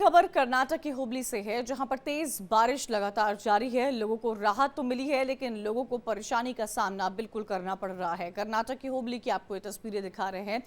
खबर कर्नाटक की हुबली से है, जहां पर तेज बारिश लगातार जारी है। लोगों को राहत तो मिली है, लेकिन लोगों को परेशानी का सामना बिल्कुल करना पड़ रहा है। कर्नाटक की हुबली की आपको ये तस्वीरें दिखा रहे हैं।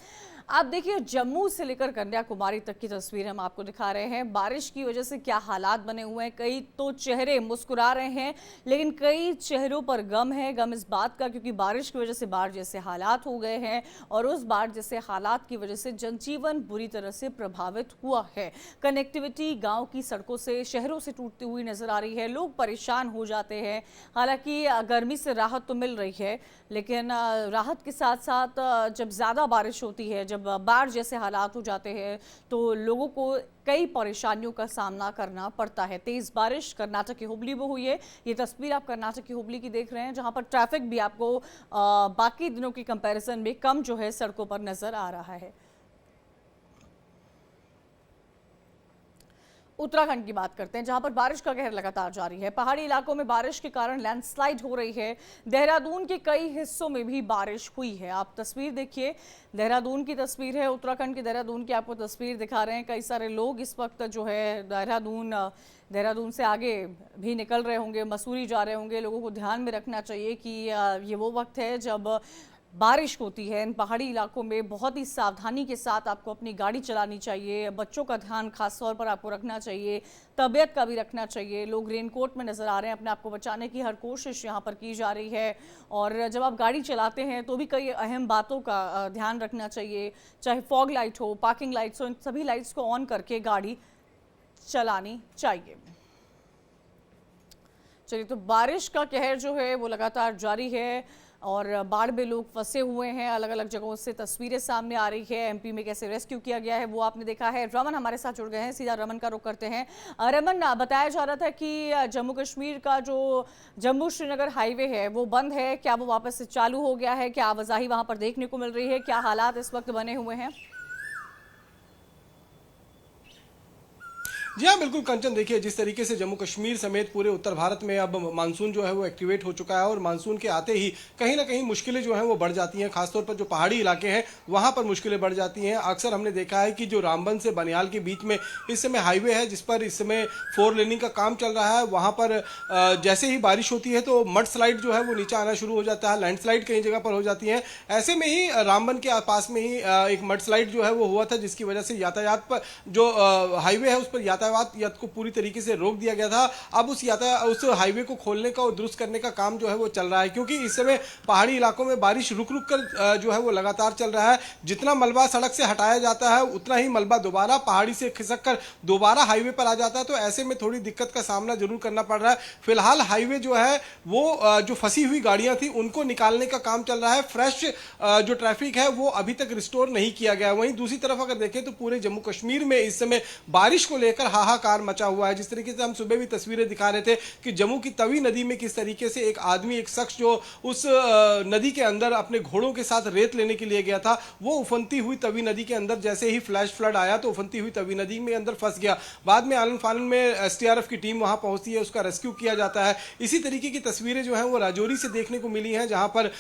आप देखिए, जम्मू से लेकर कन्याकुमारी तक की तस्वीर हम आपको दिखा रहे हैं। बारिश की वजह से क्या हालात बने हुए हैं। कई तो चेहरे मुस्कुरा रहे हैं, लेकिन कई चेहरों पर गम है। गम इस बात का क्योंकि बारिश की वजह से बाढ़ जैसे हालात हो गए हैं, और उस बाढ़ जैसे हालात की वजह से जनजीवन बुरी तरह से प्रभावित हुआ है। कनेक्टिविटी गांव की सड़कों से, शहरों से टूटती हुई नजर आ रही है। लोग परेशान हो जाते हैं। हालांकि गर्मी से राहत तो मिल रही है, लेकिन राहत के साथ साथ जब ज़्यादा बारिश होती है, जब बाढ़ जैसे हालात हो जाते हैं, तो लोगों को कई परेशानियों का सामना करना पड़ता है। तेज़ बारिश कर्नाटक की हुबली में हुई है। ये तस्वीर आप कर्नाटक की हुबली की देख रहे हैं, जहां पर ट्रैफिक भी आपको बाकी दिनों की कंपैरिजन में कम जो है सड़कों पर नजर आ रहा है। उत्तराखंड की बात करते हैं, जहां पर बारिश का कहर लगातार जारी है। पहाड़ी इलाकों में बारिश के कारण लैंडस्लाइड हो रही है। देहरादून के कई हिस्सों में भी बारिश हुई है। आप तस्वीर देखिए, देहरादून की तस्वीर है, उत्तराखंड के देहरादून की आपको तस्वीर दिखा रहे हैं। कई सारे लोग इस वक्त जो है देहरादून से आगे भी निकल रहे होंगे, मसूरी जा रहे होंगे। लोगों को ध्यान में रखना चाहिए कि ये वो वक्त है जब बारिश होती है। इन पहाड़ी इलाकों में बहुत ही सावधानी के साथ आपको अपनी गाड़ी चलानी चाहिए। बच्चों का ध्यान खास तौर पर आपको रखना चाहिए, तबीयत का भी रखना चाहिए। लोग रेनकोट में नज़र आ रहे हैं, अपने आप को बचाने की हर कोशिश यहाँ पर की जा रही है। और जब आप गाड़ी चलाते हैं तो भी कई अहम बातों का ध्यान रखना चाहिए, चाहे फॉग लाइट हो, पार्किंग लाइट्स हो, इन सभी लाइट्स को ऑन करके गाड़ी चलानी चाहिए। चलिए, तो बारिश का कहर जो है वो लगातार जारी है, और बाढ़ में लोग फंसे हुए हैं। अलग अलग जगहों से तस्वीरें सामने आ रही है। एमपी में कैसे रेस्क्यू किया गया है वो आपने देखा है। रमन हमारे साथ जुड़ गए हैं, सीधा रमन का रुख करते हैं। रमन, बताया जा रहा था कि जम्मू कश्मीर का जो जम्मू श्रीनगर हाईवे है वो बंद है, क्या वो वापस से चालू हो गया है? क्या आवाजाही वहां पर देखने को मिल रही है? क्या हालात इस वक्त बने हुए हैं? जी हाँ, बिल्कुल कंचन, देखिए जिस तरीके से जम्मू कश्मीर समेत पूरे उत्तर भारत में अब मानसून जो है वो एक्टिवेट हो चुका है, और मानसून के आते ही कहीं ना कहीं मुश्किलें जो हैं वो बढ़ जाती हैं। खासतौर पर जो पहाड़ी इलाके हैं वहाँ पर मुश्किलें बढ़ जाती हैं। अक्सर हमने देखा है कि जो रामबन से बनियाल के बीच में इस समय हाईवे है, जिस पर इस समय 4 लेनिंग का काम चल रहा है, वहाँ पर जैसे ही बारिश होती है तो मड स्लाइड जो है वो नीचे आना शुरू हो जाता है। लैंडस्लाइड कई जगह पर हो जाती है। ऐसे में ही रामबन के पास में ही एक मड स्लाइड जो है वो हुआ था, जिसकी वजह से यातायात पर जो हाईवे है उस पर यातायात को पूरी तरीके से रोक दिया गया था। अब उस हाईवे को खोलने का और दुरुस्त करने का काम जो है वो चल रहा है, क्योंकि इस समय पहाड़ी इलाकों में बारिश रुक रुक कर जो है वो लगातार चल रहा है। जितना मलबा सड़क से हटाया जाता है, उतना ही मलबा दोबारा पहाड़ी से खिसक कर दोबारा हाईवे पर आ जाता है। तो ऐसे में थोड़ी दिक्कत का सामना जरूर करना पड़ रहा है। फिलहाल हाईवे जो है वो जो फंसी हुई गाड़ियां थी उनको निकालने का काम चल रहा है। फ्रेश जो ट्रैफिक है वो अभी तक रिस्टोर नहीं किया गया। वहीं दूसरी तरफ अगर देखें तो पूरे जम्मू कश्मीर में इस समय बारिश को लेकर हाहाकार मचा हुआ है। जिस तरीके से हम सुबह भी तस्वीरें दिखा रहे थे कि जम्मू की तवी नदी में किस तरीके से एक शख्स जो उस नदी के अंदर अपने घोड़ों के साथ रेत लेने के लिए गया था, वो उफनती हुई तवी नदी के अंदर जैसे ही फ्लैश फ्लड आया तो उफनती हुई तवी नदी में अंदर फंस गया। बाद में आलन फालन में एसडीआरएफ की टीम वहां पहुंचती है, उसका रेस्क्यू किया जाता है। इसी तरीके की तस्वीरें जो है वो राजौरी से देखने को मिली हैं, जहां पर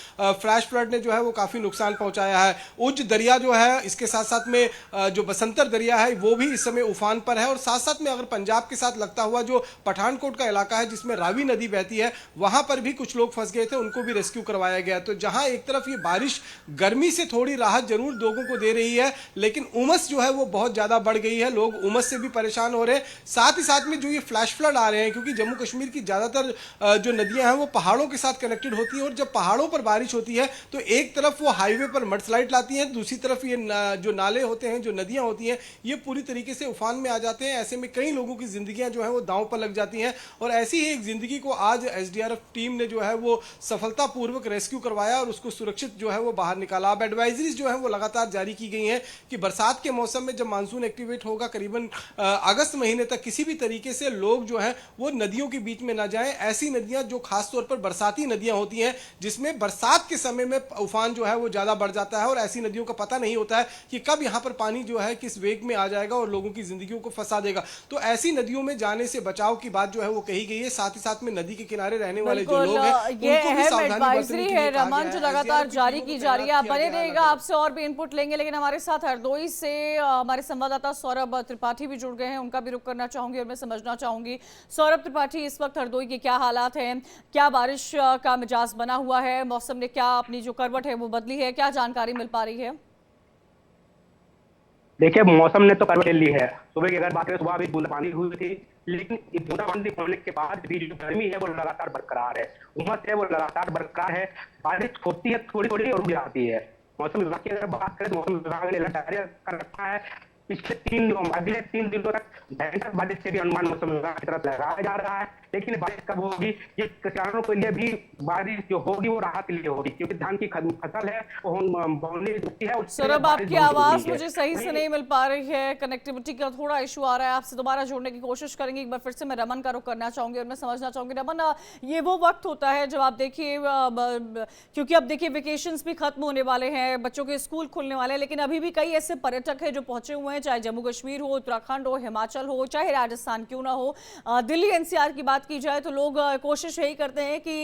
फ्लैश फ्लड ने जो है वो काफी नुकसान पहुंचाया है। उज दरिया जो है, इसके साथ साथ में जो बसंतर दरिया है वो भी इस समय उफान पर है। और साथ साथ में अगर पंजाब के साथ लगता हुआ जो पठानकोट का इलाका है जिसमें रावी नदी बहती है, वहां पर भी कुछ लोग फंस गए थे, उनको भी रेस्क्यू करवाया गया। तो जहां एक तरफ ये बारिश गर्मी से थोड़ी राहत जरूर लोगों को दे रही है, लेकिन उमस जो है वो बहुत ज्यादा बढ़ गई है। लोग उमस से भी परेशान हो रहे हैं। साथ ही साथ में जो ये फ्लैश फ्लड आ रहे हैं, क्योंकि जम्मू कश्मीर की ज्यादातर जो नदियां हैं वो पहाड़ों के साथ कनेक्टेड होती है, और जब पहाड़ों पर बारिश होती है तो एक तरफ वो हाईवे पर मडस्लाइड लाती है, दूसरी तरफ ये जो नाले होते हैं, जो नदियां होती हैं, ये पूरी तरीके से उफान में आ जाते हैं। ऐसे में कई लोगों की जिंदगियां जो है वो दांव पर लग जाती हैं। और ऐसी ही एक जिंदगी को आज एसडीआरएफ टीम ने जो है वो सफलतापूर्वक रेस्क्यू करवाया और उसको सुरक्षित जो है वो बाहर निकाला। अब एडवाइजरीज जो है वो लगातार जारी की गई हैं कि बरसात के मौसम में जब मानसून एक्टिवेट होगा करीबन अगस्त महीने तक किसी भी तरीके से लोग जो है वो नदियों के बीच में ना जाएं। ऐसी नदियां जो खासतौर पर बरसाती नदियां होती हैं, जिसमें बरसात के समय में उफान जो है वो ज्यादा बढ़ जाता है, और ऐसी नदियों का पता नहीं होता है कि कब यहां पर पानी जो है किस वेग में आ जाएगा और लोगों की जिंदगियों को फंसा देगा। जाएगा। तो ऐसी नदियों में जाने से बचाव की बात जो है वो कही गई है। साथ ही साथ में नदी के किनारे रहने वाले जो लोग हैं ये उनको भी अहम सावधानी बरतने एडवाइजरी के है लिए कहा रमन, गया जो है। लगातार SDRF की जारी टीमों की को जा रही है। आप तैनात बने किया गया है रहिएगा, लगातार। आपसे और भी इनपुट लेंगे, लेकिन हमारे साथ हरदोई से हमारे संवाददाता सौरभ त्रिपाठी भी जुड़ गए हैं, उनका भी रुख करना चाहूंगी और मैं समझना चाहूंगी। सौरभ त्रिपाठी, इस वक्त हरदोई के क्या हालात हैं, क्या बारिश का मिजाज बना हुआ है, मौसम ने क्या अपनी जो करवट है वो बदली है, क्या जानकारी मिल पा रही है? देखिए, मौसम ने तो करवट ले ली है। सुबह की अगर बात करें, सुबह भी बूंदाबांदी हुई थी, लेकिन बूंदाबांदी होने के बाद भी जो गर्मी है वो लगातार बरकरार है, उमस है वो लगातार बरकरार है। बारिश होती है थोड़ी थोड़ी और रुक जाती है। मौसम विभाग की अगर बात करें तो मौसम विभाग ने अलर्ट जारी कर रखा है। पिछले अगले 3 दिनों तक भयंकर बारिश के भी अनुमान मौसम विभाग की तरफ लगाया जा रहा है। लेकिन बारिश कब होगी, ये किसानों के लिए भी बारिश जो होगी वो राहत के लिए होगी, क्योंकि धान की फसल है वो बोनी रुकती है। सौरभ, आपकी आवाज मुझे सही से नहीं मिल पा रही है, कनेक्टिविटी का थोड़ा इशू आ रहा है। आपसे दोबारा जोड़ने की कोशिश करेंगे। एक बार फिर से मैं रमन का रुख करना चाहूंगी और मैं समझना चाहूंगी रमन, ये वो वक्त होता है जब आप देखिए, क्योंकि अब देखिए वेकेशंस भी खत्म होने वाले हैं, बच्चों के स्कूल खुलने वाले हैं, लेकिन अभी भी कई ऐसे पर्यटक हैं जो पहुंचे हुए हैं, चाहे जम्मू कश्मीर हो, उत्तराखंड हो, हिमाचल हो, चाहे राजस्थान क्यों ना हो। दिल्ली एनसीआर की बात की जाए तो लोग कोशिश यही करते हैं कि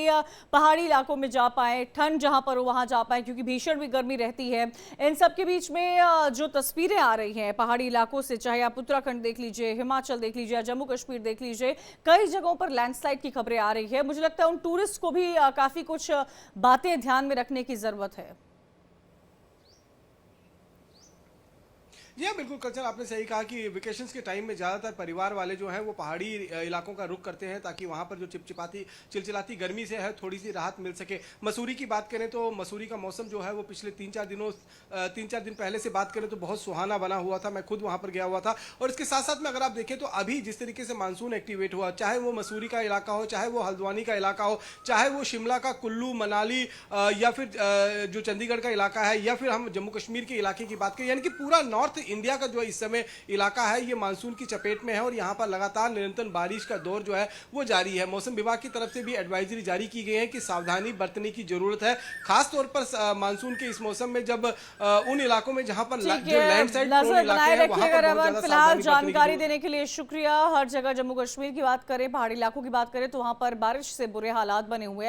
पहाड़ी इलाकों में जा पाएं, ठंड जहां पर हो वहां जा पाएं, क्योंकि भीषण भी गर्मी रहती है। इन सब के बीच में जो तस्वीरें आ रही हैं पहाड़ी इलाकों से, चाहे आप उत्तराखंड देख लीजिए, हिमाचल देख लीजिए, जम्मू कश्मीर देख लीजिए, कई जगहों पर लैंडस्लाइड की खबरें आ रही है। मुझे लगता है उन टूरिस्ट को भी काफी कुछ बातें ध्यान में रखने की जरूरत है। जी हाँ, बिल्कुल कल्चर, आपने सही कहा कि वेकेशंस के टाइम में ज़्यादातर परिवार वाले जो हैं वो पहाड़ी इलाकों का रुख करते हैं, ताकि वहाँ पर जो चिलचिलाती गर्मी से है थोड़ी सी राहत मिल सके। मसूरी की बात करें तो मसूरी का मौसम जो है वो पिछले 3-4 दिन पहले से बात करें तो बहुत सुहाना बना हुआ था। मैं खुद वहाँ पर गया हुआ था। और इसके साथ साथ में अगर आप देखें तो अभी जिस तरीके से मानसून एक्टिवेट हुआ, चाहे वो मसूरी का इलाका हो, चाहे वो हल्द्वानी का इलाका हो, चाहे वो शिमला का कुल्लू मनाली या फिर जो चंडीगढ़ का इलाका है, या फिर हम जम्मू कश्मीर के इलाके की बात करें, यानी कि पूरा नॉर्थ इंडिया का जो इस समय इलाका है ये मानसून की चपेट में है और यहाँ पर लगातार निरंतर बारिश का दौर जो है वो जारी है। मौसम विभाग की तरफ से भी एडवाइजरी जारी की गई है कि सावधानी बरतने की जरूरत है, खास तौर पर मानसून के इस मौसम में, जब उन इलाकों में जहां पर जो लैंडस्लाइड नजर बनाए रखिएगा रमन। फिलहाल जानकारी जरूरत। देने के लिए शुक्रिया। हर जगह जम्मू कश्मीर की बात करें, पहाड़ी इलाकों की बात करें तो वहां पर बारिश से बुरे हालात बने हुए हैं।